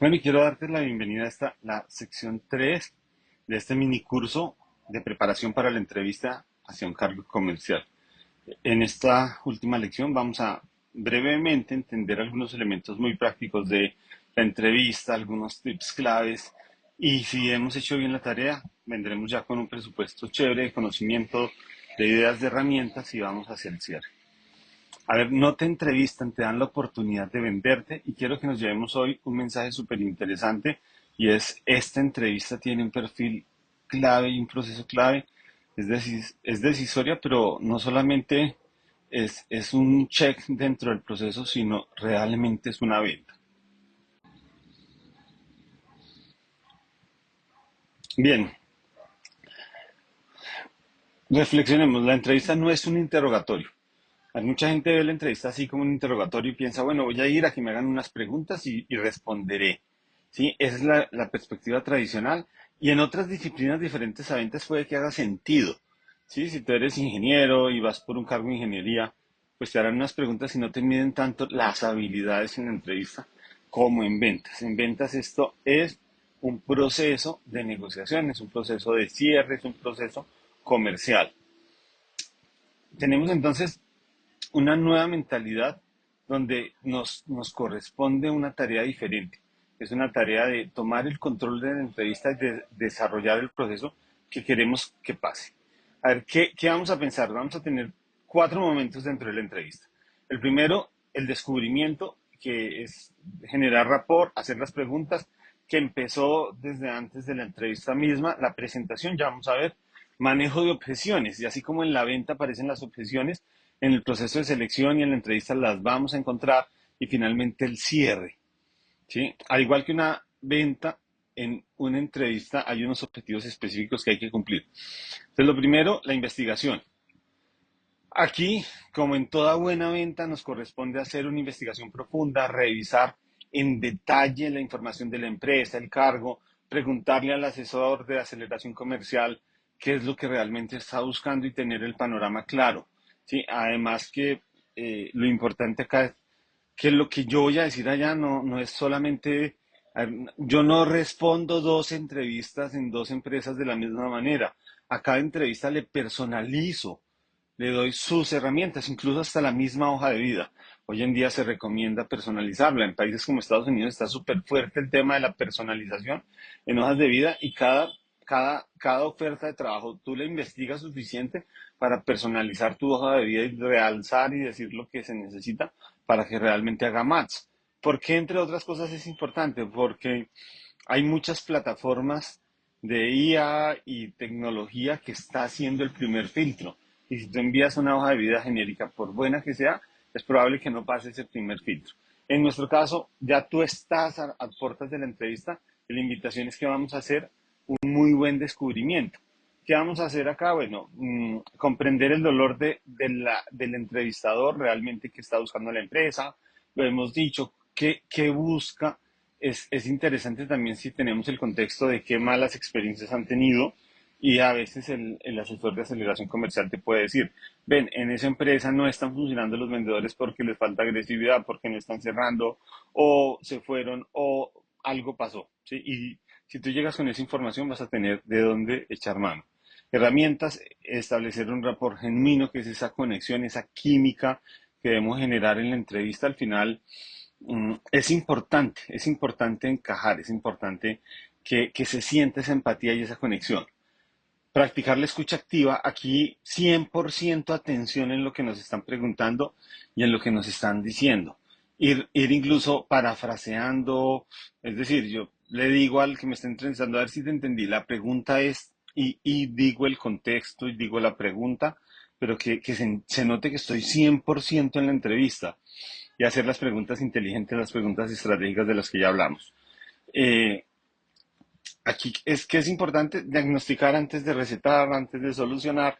Bueno, y quiero darte la bienvenida a la sección 3 de este mini curso de preparación para la entrevista hacia un cargo comercial. En esta última lección vamos a brevemente entender algunos elementos muy prácticos de la entrevista, algunos tips claves, y si hemos hecho bien la tarea, vendremos ya con un presupuesto chévere de conocimiento, de ideas, de herramientas y vamos hacia el cierre. A ver, no te entrevistan, te dan la oportunidad de venderte y quiero que nos llevemos hoy un mensaje súper interesante y es, esta entrevista tiene un perfil clave y un proceso clave, es decisoria, pero no solamente es un check dentro del proceso, sino realmente es una venta. Bien, reflexionemos, la entrevista no es un interrogatorio. Hay mucha gente ve la entrevista así como un interrogatorio y piensa, bueno, voy a ir a que me hagan unas preguntas y responderé. ¿Sí? Esa es la perspectiva tradicional. Y en otras disciplinas diferentes a ventas puede que haga sentido. ¿Sí? Si tú eres ingeniero y vas por un cargo de ingeniería, pues te harán unas preguntas y no te miden tanto las habilidades en la entrevista como en ventas. En ventas esto es un proceso de negociación, es un proceso de cierre, es un proceso comercial. Tenemos entonces una nueva mentalidad donde nos corresponde una tarea diferente. Es una tarea de tomar el control de la entrevista y de desarrollar el proceso que queremos que pase. A ver, ¿qué vamos a pensar? Vamos a tener cuatro momentos dentro de la entrevista. El primero, el descubrimiento, que es generar rapport, hacer las preguntas, que empezó desde antes de la entrevista misma. La presentación, ya vamos a ver, manejo de objeciones, y así como en la venta aparecen las objeciones, en el proceso de selección y en la entrevista las vamos a encontrar, y finalmente el cierre, ¿sí? Al igual que una venta, en una entrevista hay unos objetivos específicos que hay que cumplir. Entonces, lo primero, la investigación. Aquí, como en toda buena venta, nos corresponde hacer una investigación profunda, revisar en detalle la información de la empresa, el cargo, preguntarle al asesor de aceleración comercial qué es lo que realmente está buscando y tener el panorama claro. ¿Sí? Además que lo importante acá es que lo que yo voy a decir allá no es solamente, yo no respondo dos entrevistas en dos empresas de la misma manera. A cada entrevista le personalizo, le doy sus herramientas, incluso hasta la misma hoja de vida. Hoy en día se recomienda personalizarla. En países como Estados Unidos está súper fuerte el tema de la personalización en hojas de vida y cada oferta de trabajo tú la investigas suficiente para personalizar tu hoja de vida y realzar y decir lo que se necesita para que realmente haga match. ¿Por qué, entre otras cosas, es importante? Porque hay muchas plataformas de IA y tecnología que está haciendo el primer filtro. Y si tú envías una hoja de vida genérica, por buena que sea, es probable que no pase ese primer filtro. En nuestro caso, ya tú estás a puertas de la entrevista y la invitación es que vamos a hacer un muy buen descubrimiento. ¿Qué vamos a hacer acá? Bueno, comprender el dolor del entrevistador, realmente qué está buscando la empresa, lo hemos dicho, qué busca. Es interesante también si tenemos el contexto de qué malas experiencias han tenido y a veces el asesor de aceleración comercial te puede decir, ven, en esa empresa no están funcionando los vendedores porque les falta agresividad, porque no están cerrando o se fueron o algo pasó, ¿sí? Y si tú llegas con esa información vas a tener de dónde echar mano. Herramientas, establecer un rapport genuino, que es esa conexión, esa química que debemos generar en la entrevista al final. Es importante encajar, es importante que se sienta esa empatía y esa conexión. Practicar la escucha activa, aquí 100% atención en lo que nos están preguntando y en lo que nos están diciendo. Ir incluso parafraseando, es decir, yo le digo al que me está entrevistando, a ver si te entendí, la pregunta es, y digo el contexto y digo la pregunta, pero que se note que estoy 100% en la entrevista y hacer las preguntas inteligentes, las preguntas estratégicas de las que ya hablamos. Eh, Aquí es que es importante diagnosticar antes de recetar, antes de solucionar,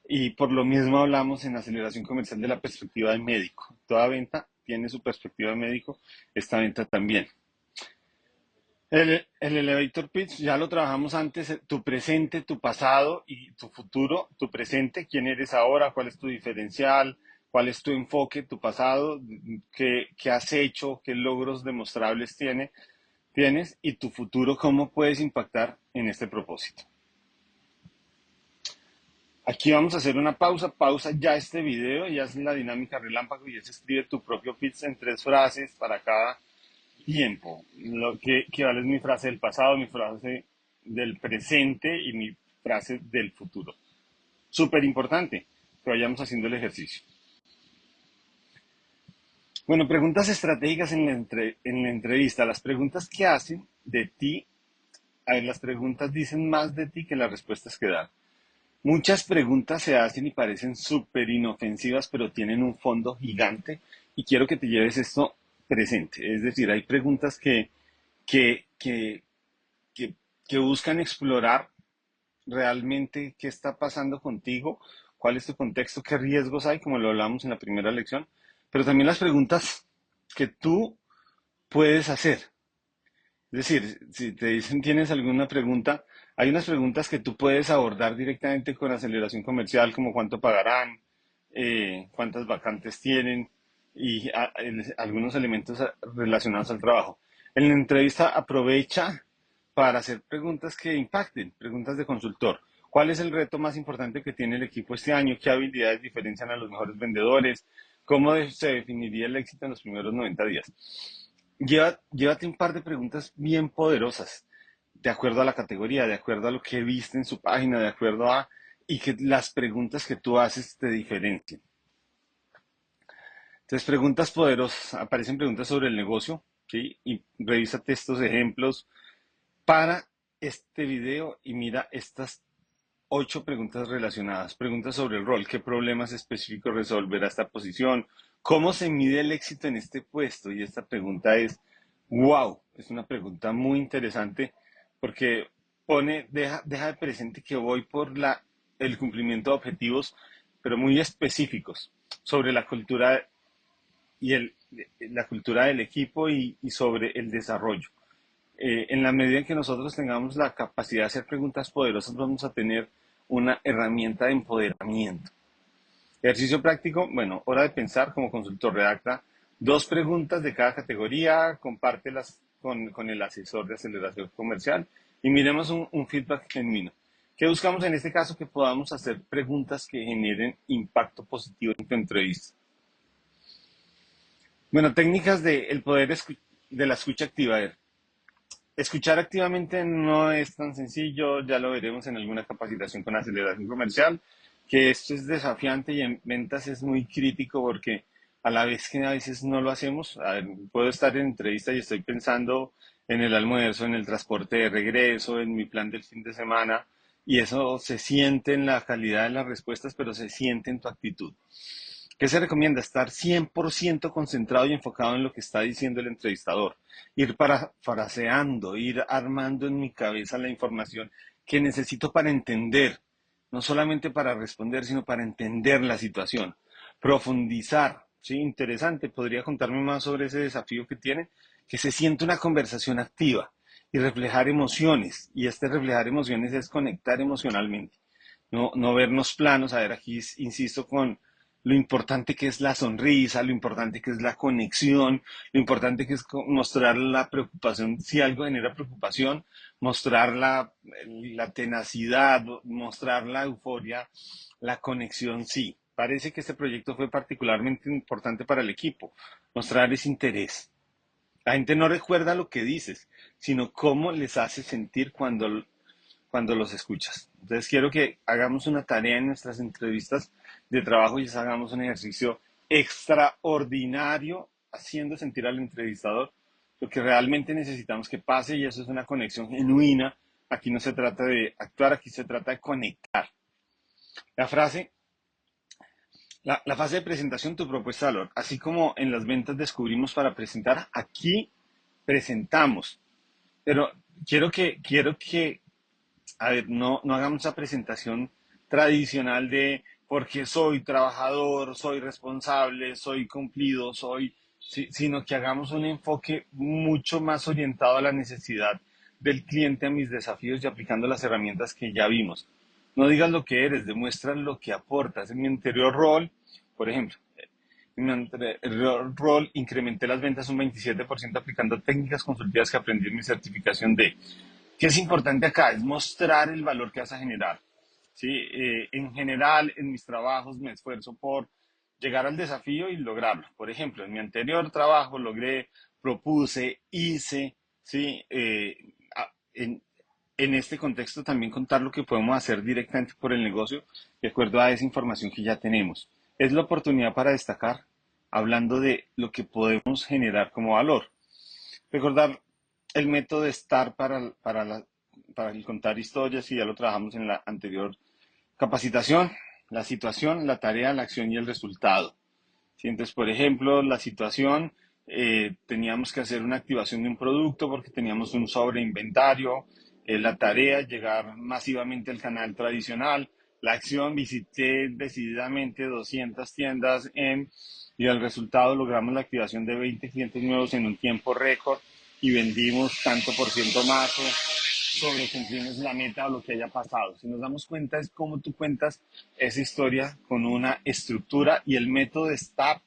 y por lo mismo hablamos en aceleración comercial de la perspectiva de médico. Toda venta tiene su perspectiva de médico, esta venta también. El elevator pitch ya lo trabajamos antes, tu presente, tu pasado y tu futuro. Tu presente, quién eres ahora, cuál es tu diferencial, cuál es tu enfoque, tu pasado, qué has hecho, qué logros demostrables tiene. tienes y tu futuro, cómo puedes impactar en este propósito. Aquí vamos a hacer una pausa, pausa ya este video y haz la dinámica relámpago y es escribe tu propio pitch en 3 frases para cada tiempo. Lo que vale es mi frase del pasado, mi frase del presente y mi frase del futuro. Súper importante que vayamos haciendo el ejercicio. Bueno, preguntas estratégicas en la entrevista. Las preguntas que hacen de ti, a ver, las preguntas dicen más de ti que las respuestas que dan. Muchas preguntas se hacen y parecen súper inofensivas, pero tienen un fondo gigante y quiero que te lleves esto presente. Es decir, hay preguntas que, que, que, que buscan explorar realmente qué está pasando contigo, cuál es tu contexto, qué riesgos hay, como lo hablamos en la primera lección, pero también las preguntas que tú puedes hacer. Es decir, si te dicen tienes alguna pregunta, hay unas preguntas que tú puedes abordar directamente con aceleración comercial, como cuánto pagarán, cuántas vacantes tienen y algunos elementos relacionados al trabajo. En la entrevista aprovecha para hacer preguntas que impacten, preguntas de consultor. ¿Cuál es el reto más importante que tiene el equipo este año? ¿Qué habilidades diferencian a los mejores vendedores? ¿Cómo se definiría el éxito en los primeros 90 días? Llévate un par de preguntas bien poderosas, de acuerdo a la categoría, de acuerdo a lo que viste en su página, de acuerdo a... y que las preguntas que tú haces te diferencien. Entonces, preguntas poderosas, aparecen preguntas sobre el negocio, ¿sí? Y revísate estos ejemplos para este video y mira estas 8 preguntas relacionadas. Preguntas sobre el rol, qué problemas específicos resolverá esta posición, cómo se mide el éxito en este puesto. Y esta pregunta es, wow, es una pregunta muy interesante porque deja de presente que voy por el cumplimiento de objetivos, pero muy específicos sobre la cultura y la cultura del equipo y sobre el desarrollo. En la medida en que nosotros tengamos la capacidad de hacer preguntas poderosas, vamos a tener una herramienta de empoderamiento. Ejercicio práctico, bueno, hora de pensar como consultor, redacta 2 preguntas de cada categoría, compártelas con el asesor de aceleración comercial y miremos un feedback genuino. ¿Qué buscamos en este caso? Que podamos hacer preguntas que generen impacto positivo en tu entrevista. Bueno, técnicas del poder de la escucha activa. A ver, escuchar activamente no es tan sencillo, ya lo veremos en alguna capacitación con aceleración comercial, que esto es desafiante y en ventas es muy crítico porque a la vez que a veces no lo hacemos, a ver, puedo estar en entrevista y estoy pensando en el almuerzo, en el transporte de regreso, en mi plan del fin de semana, y eso se siente en la calidad de las respuestas, pero se siente en tu actitud. ¿Qué se recomienda? Estar 100% concentrado y enfocado en lo que está diciendo el entrevistador. Ir parafraseando, ir armando en mi cabeza la información que necesito para entender, no solamente para responder, sino para entender la situación. Profundizar, ¿sí? Interesante. ¿Podría contarme más sobre ese desafío que tiene? Que se siente una conversación activa y reflejar emociones. Y este reflejar emociones es conectar emocionalmente. No vernos planos. A ver, aquí insisto con lo importante que es la sonrisa, lo importante que es la conexión, lo importante que es mostrar la preocupación, si algo genera preocupación, mostrar la tenacidad, mostrar la euforia, la conexión, sí. Parece que este proyecto fue particularmente importante para el equipo, mostrar ese interés. La gente no recuerda lo que dices, sino cómo les hace sentir cuando los escuchas. Entonces quiero que hagamos una tarea en nuestras entrevistas de trabajo y hagamos un ejercicio extraordinario haciendo sentir al entrevistador lo que realmente necesitamos que pase y eso es una conexión genuina. Aquí no se trata de actuar, aquí se trata de conectar. La frase, la fase de presentación, tu propuesta de valor. Así como en las ventas descubrimos para presentar, aquí presentamos. Pero quiero que a ver, no hagamos esa presentación tradicional de porque soy trabajador, soy responsable, soy cumplido, sino que hagamos un enfoque mucho más orientado a la necesidad del cliente, a mis desafíos y aplicando las herramientas que ya vimos. No digas lo que eres, demuestra lo que aportas. En mi anterior rol, por ejemplo, En mi anterior rol incrementé las ventas un 27% aplicando técnicas consultivas que aprendí en mi certificación de. ¿Qué es importante acá? Es mostrar el valor que vas a generar. ¿Sí? En general, en mis trabajos me esfuerzo por llegar al desafío y lograrlo. Por ejemplo, en mi anterior trabajo logré, propuse, hice, ¿sí? En este contexto también contar lo que podemos hacer directamente por el negocio de acuerdo a esa información que ya tenemos. Es la oportunidad para destacar, hablando de lo que podemos generar como valor. Recordar el método de STAR para el contar historias, y ya lo trabajamos en la anterior capacitación: la situación, la tarea, la acción y el resultado. ¿Sí? Entonces, por ejemplo, la situación, teníamos que hacer una activación de un producto porque teníamos un sobreinventario. La tarea, llegar masivamente al canal tradicional. La acción, visité decididamente 200 tiendas y el resultado logramos la activación de 20 clientes nuevos en un tiempo récord y vendimos tanto por ciento más sobre cumplimos la meta o lo que haya pasado. Si nos damos cuenta es cómo tú cuentas esa historia con una estructura, y el método de STAR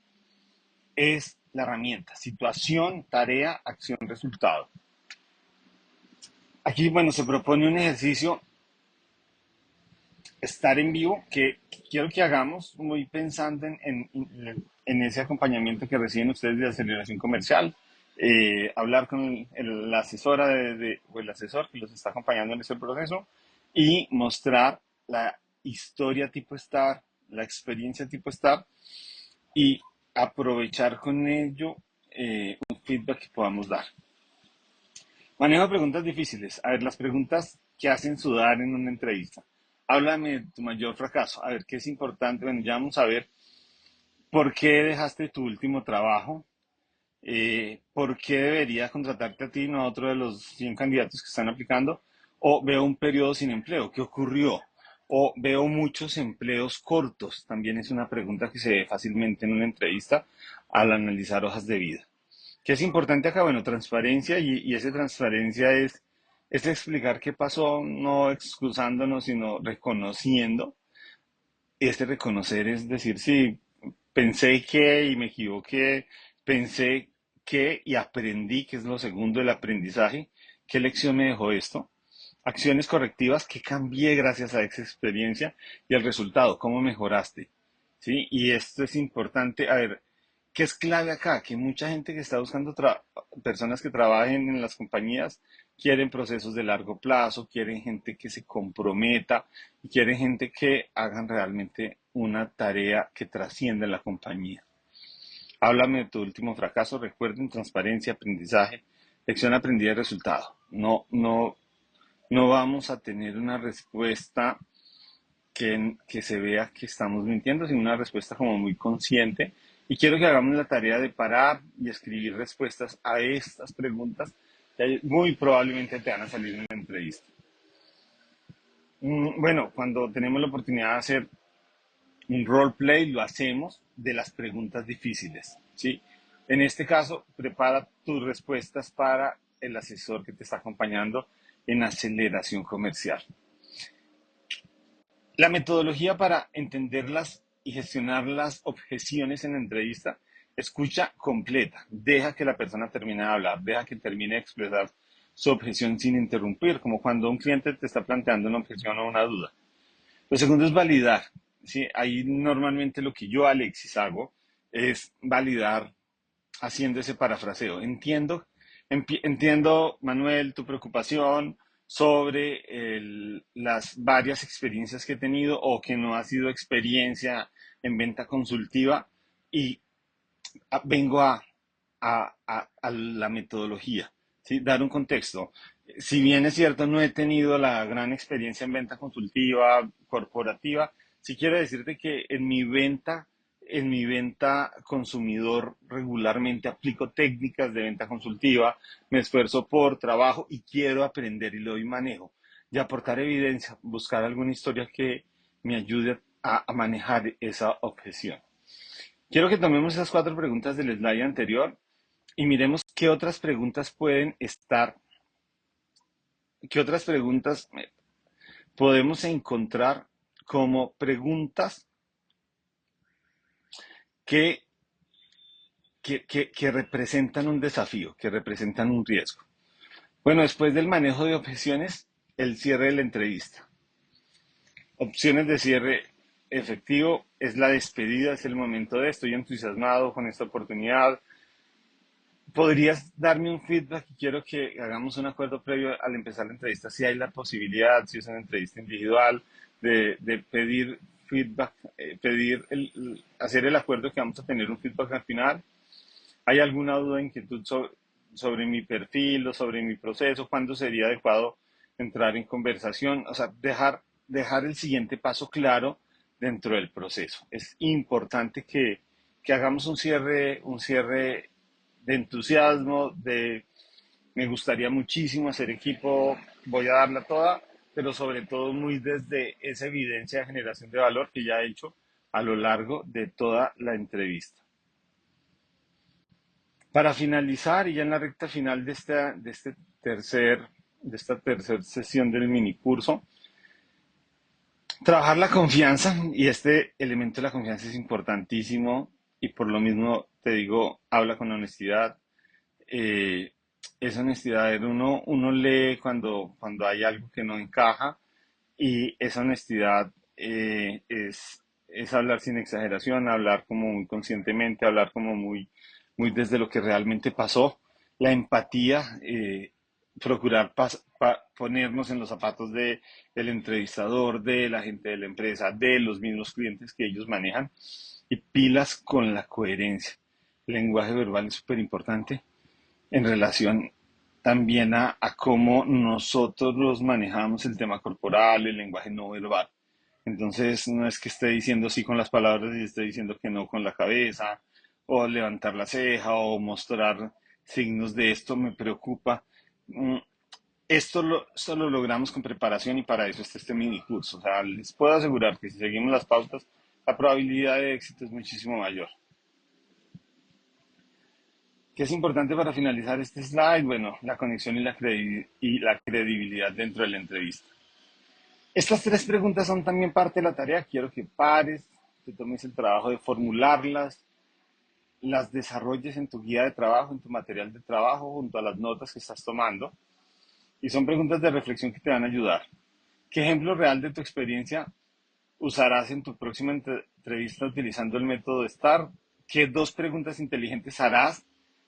es la herramienta: situación, tarea, acción, resultado. Aquí, bueno, se propone un ejercicio, estar en vivo, que quiero que hagamos muy pensando en ese acompañamiento que reciben ustedes de aceleración comercial. Hablar con la asesora o el asesor que los está acompañando en ese proceso y mostrar la historia tipo STAR, la experiencia tipo STAR, y aprovechar con ello un feedback que podamos dar. Manejo de preguntas difíciles. A ver, las preguntas que hacen sudar en una entrevista. Háblame de tu mayor fracaso. A ver, ¿qué es importante? Bueno, ya vamos a ver por qué dejaste tu último trabajo. ¿Por qué debería contratarte a ti, no a otro de los 100 candidatos que están aplicando? O veo un periodo sin empleo. ¿Qué ocurrió? O veo muchos empleos cortos. También es una pregunta que se ve fácilmente en una entrevista al analizar hojas de vida. ¿Qué es importante acá? Bueno, transparencia, y esa transparencia es explicar qué pasó, no excusándonos, sino reconociendo. Este reconocer es decir, sí, pensé que y me equivoqué, pensé que y aprendí, que es lo segundo, el aprendizaje. ¿Qué lección me dejó esto? Acciones correctivas, ¿qué cambié gracias a esa experiencia? Y el resultado, ¿cómo mejoraste? ¿Sí? Y esto es importante. A ver, ¿qué es clave acá? Que mucha gente que está buscando personas que trabajen en las compañías quieren procesos de largo plazo, quieren gente que se comprometa y quieren gente que hagan realmente una tarea que trascienda en la compañía. Háblame de tu último fracaso. Recuerden: transparencia, aprendizaje, lección aprendida y resultado. No vamos a tener una respuesta que se vea que estamos mintiendo, sino una respuesta como muy consciente. Y quiero que hagamos la tarea de parar y escribir respuestas a estas preguntas que muy probablemente te van a salir en la entrevista. Bueno, cuando tenemos la oportunidad de hacer un roleplay, lo hacemos de las preguntas difíciles, ¿sí? En este caso, prepara tus respuestas para el asesor que te está acompañando en aceleración comercial. La metodología para entenderlas y gestionar las objeciones en la entrevista: escucha completa, deja que la persona termine de hablar, deja que termine de expresar su objeción sin interrumpir, como cuando un cliente te está planteando una objeción o una duda. Lo segundo es validar, ¿sí? Ahí normalmente lo que yo, Alexis, hago es validar haciendo ese parafraseo. Entiendo, Manuel, tu preocupación sobre las varias experiencias que he tenido o que no ha sido experiencia en venta consultiva, y vengo a la metodología, ¿sí? Dar un contexto. Si bien es cierto, no he tenido la gran experiencia en venta consultiva, corporativa, sí quiero decirte que en mi venta consumidor regularmente aplico técnicas de venta consultiva, me esfuerzo por trabajo y quiero aprender y lo doy manejo. Y aportar evidencia, buscar alguna historia que me ayude a manejar esa objeción. Quiero que tomemos esas 4 preguntas del slide anterior y miremos qué otras preguntas pueden estar, qué otras preguntas podemos encontrar como preguntas que que representan un desafío, que representan un riesgo. Bueno, después del manejo de objeciones, el cierre de la entrevista. Opciones de cierre efectivo es la despedida, es el momento de estoy entusiasmado con esta oportunidad. ¿Podrías darme un feedback? Quiero que hagamos un acuerdo previo al empezar la entrevista, si hay la posibilidad, si es una entrevista individual, de pedir feedback, hacer el acuerdo que vamos a tener un feedback al final. ¿Hay alguna duda, inquietud sobre mi perfil o sobre mi proceso? ¿Cuándo sería adecuado entrar en conversación? O sea, dejar el siguiente paso claro dentro del proceso. Es importante que hagamos un cierre de entusiasmo, de me gustaría muchísimo hacer equipo, voy a darla toda, pero sobre todo muy desde esa evidencia de generación de valor que ya he hecho a lo largo de toda la entrevista. Para finalizar, y ya en la recta final de esta tercera sesión del mini curso, trabajar la confianza, y este elemento de la confianza es importantísimo, y por lo mismo te digo, habla con honestidad. eh, es honestidad, uno lee cuando hay algo que no encaja, y esa honestidad es hablar sin exageración, hablar como muy conscientemente, hablar como muy desde lo que realmente pasó. La empatía, procurar ponernos en los zapatos del entrevistador, de la gente de la empresa, de los mismos clientes que ellos manejan, y pilas con la coherencia. El lenguaje verbal es súper importante en relación también a cómo nosotros los manejamos el tema corporal, el lenguaje no verbal. Entonces, no es que esté diciendo sí con las palabras y esté diciendo que no con la cabeza, o levantar la ceja, o mostrar signos de esto me preocupa. Mm, esto lo logramos con preparación, y para eso está este mini curso. O sea, les puedo asegurar que si seguimos las pautas, la probabilidad de éxito es muchísimo mayor. ¿Qué es importante para finalizar este slide? Bueno, la conexión y la credibilidad dentro de la entrevista. Estas tres preguntas son también parte de la tarea. Quiero que pares, te tomes el trabajo de formularlas, las desarrolles en tu guía de trabajo, en tu material de trabajo, junto a las notas que estás tomando. Y son preguntas de reflexión que te van a ayudar. ¿Qué ejemplo real de tu experiencia usarás en tu próxima entrevista utilizando el método STAR? ¿Qué dos preguntas inteligentes harás?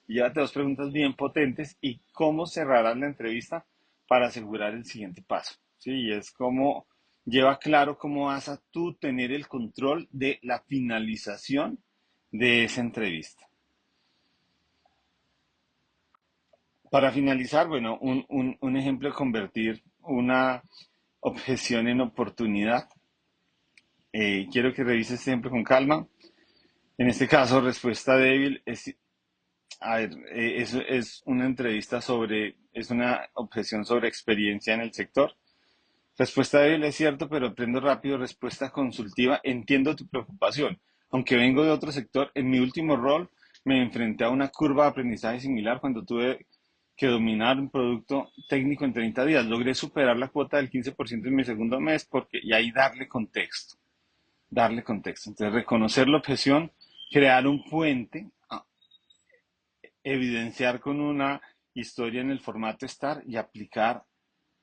Llévate dos preguntas bien potentes, y cómo cerrarás la entrevista para asegurar el siguiente paso. Sí, y es como lleva claro cómo vas a tú tener el control de la finalización de esa entrevista. Para finalizar, bueno, un ejemplo de convertir una objeción en oportunidad. Quiero que revises este ejemplo con calma. En este caso, respuesta débil es, a ver, es una entrevista es una objeción sobre experiencia en el sector. Respuesta débil es cierto, pero aprendo rápido. Respuesta consultiva, entiendo tu preocupación. Aunque vengo de otro sector, en mi último rol me enfrenté a una curva de aprendizaje similar cuando tuve que dominar un producto técnico en 30 días. Logré superar la cuota del 15% en mi segundo mes, y ahí darle contexto. Entonces, reconocer la objeción, crear un puente, evidenciar con una historia en el formato STAR y aplicar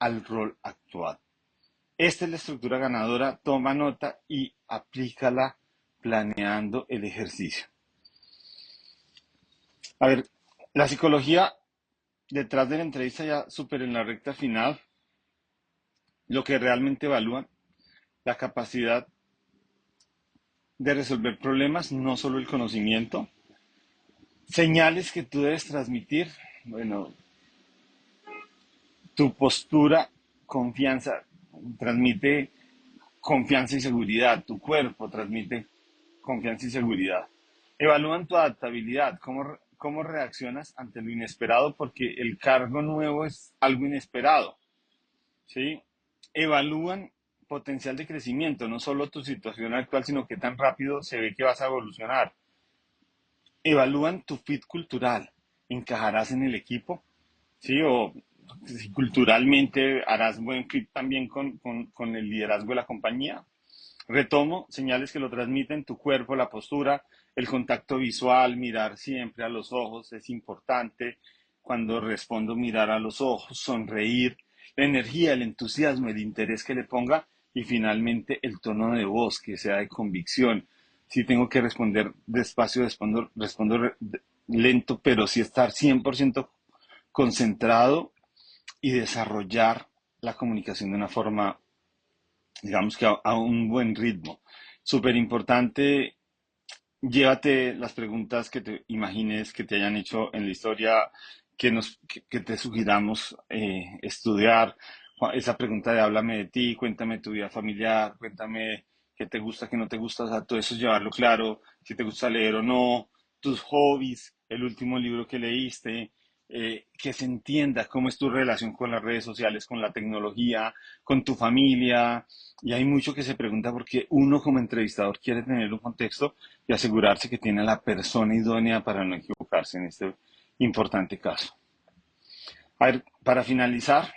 al rol actual. Esta es la estructura ganadora, toma nota y aplícala planeando el ejercicio. A ver, la psicología detrás de la entrevista, ya súper en la recta final, lo que realmente evalúan, la capacidad de resolver problemas, no solo el conocimiento. Señales que tú debes transmitir, bueno, tu postura, confianza, transmite confianza y seguridad, tu cuerpo transmite confianza y seguridad. Evalúan tu adaptabilidad, cómo reaccionas ante lo inesperado, porque el cargo nuevo es algo inesperado, ¿sí? Evalúan potencial de crecimiento, no solo tu situación actual, sino qué tan rápido se ve que vas a evolucionar. Evalúan tu fit cultural, encajarás en el equipo, ¿sí? O si culturalmente harás buen fit también con el liderazgo de la compañía. Retomo, señales que lo transmiten, tu cuerpo, la postura, El contacto visual, mirar siempre a los ojos es importante. Cuando respondo, mirar a los ojos, sonreír, la energía, el entusiasmo, el interés que le ponga y finalmente el tono de voz que sea de convicción. Si tengo que responder despacio, respondo lento, pero sí estar 100% concentrado y desarrollar la comunicación de una forma, digamos que a un buen ritmo. Súper importante, llévate las preguntas que te imagines que te hayan hecho en la historia, que te sugiramos estudiar. Esa pregunta de háblame de ti, cuéntame tu vida familiar, cuéntame qué te gusta, qué no te gusta, o sea, todo eso es llevarlo claro, si te gusta leer o no, tus hobbies, el último libro que leíste, que se entienda cómo es tu relación con las redes sociales, con la tecnología, con tu familia. Y hay mucho que se pregunta porque uno como entrevistador quiere tener un contexto y asegurarse que tiene a la persona idónea para no equivocarse en este importante caso. A ver, para finalizar,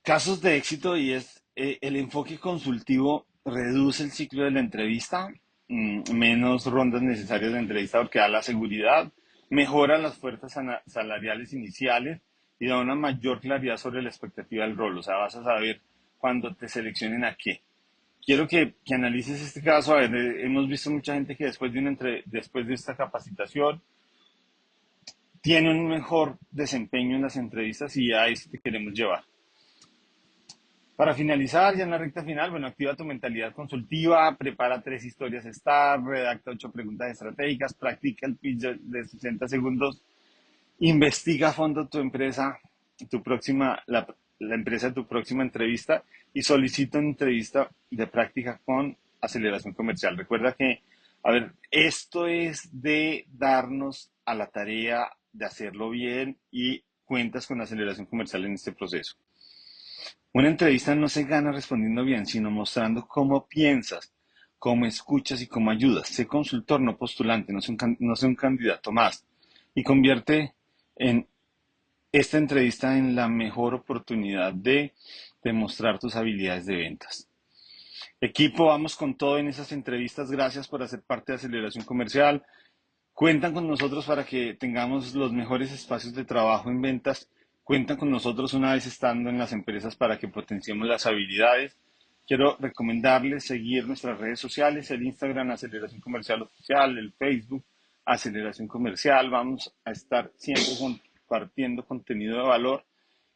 casos de éxito y es el enfoque consultivo reduce el ciclo de la entrevista, menos rondas necesarias de entrevista porque da la seguridad, mejora las fuerzas salariales iniciales y da una mayor claridad sobre la expectativa del rol. O sea, vas a saber cuando te seleccionen a qué. Quiero que analices este caso. A ver, hemos visto mucha gente que después de esta capacitación tiene un mejor desempeño en las entrevistas y a eso te queremos llevar. Para finalizar, ya en la recta final, bueno, activa tu mentalidad consultiva, prepara 3 historias STAR, redacta 8 preguntas estratégicas, practica el pitch de 60 segundos, investiga a fondo tu empresa, la empresa de tu próxima entrevista y solicita una entrevista de práctica con aceleración comercial. Recuerda que, a ver, esto es de darnos a la tarea de hacerlo bien y cuentas con aceleración comercial en este proceso. Una entrevista no se gana respondiendo bien, sino mostrando cómo piensas, cómo escuchas y cómo ayudas. Sé consultor, no postulante, no sé un candidato más. Y convierte en esta entrevista en la mejor oportunidad de demostrar tus habilidades de ventas. Equipo, vamos con todo en esas entrevistas. Gracias por hacer parte de Aceleración Comercial. Cuentan con nosotros para que tengamos los mejores espacios de trabajo en ventas. Cuentan con nosotros una vez estando en las empresas para que potenciemos las habilidades. Quiero recomendarles seguir nuestras redes sociales, el Instagram Aceleración Comercial Oficial, el Facebook Aceleración Comercial. Vamos a estar siempre compartiendo contenido de valor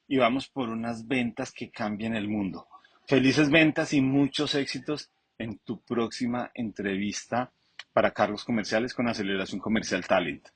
y vamos por unas ventas que cambien el mundo. Felices ventas y muchos éxitos en tu próxima entrevista para cargos comerciales con Aceleración Comercial Talent.